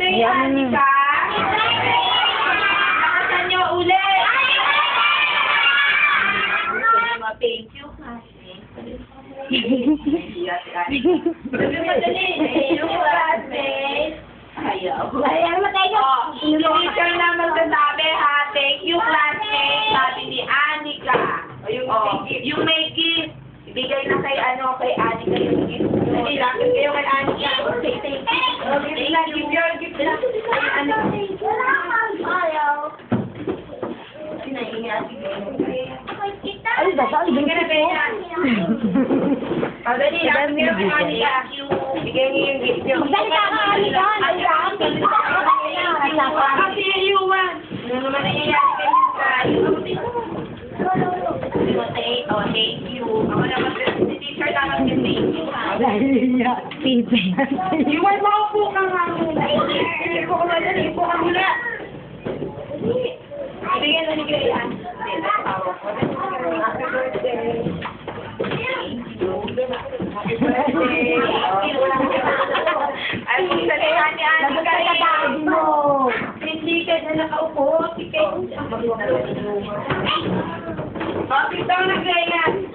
birthday, Anika! Nakasan niyo ulit! Thank you, classmate. Sabi mo dali. Thank you, classmate. Ayaw. Ayaw mo tayo. Si teacher na magsasabi, ha? Thank you, classmate. Sabi ni Anika. Yung may gift. Ibigay na kay Anika yung gift. Hindi, lapit kayo kay Anika. Thank you. Give your gift na. Ayaw. Ay, basta ang Sige na, Bea. Pagdali, lapit kayo kay Anika. Bigay niyo yung gift niyo. Magsalita ka, Anika. Kasi Yuan. Ano naman nangyayari kay Yuan? Thank you. Ako naman si teacher dapat yung thank you. Yuan, makaupo ka nga muna. Hindi ko kumadali. Ipo ka muna. Ibigyan na ni Grayan. Happy birthday. Happy birthday. Ay, kung salihan ni Anika mo. hindi ka na nakaupo. Bakit daw nag-Grayan?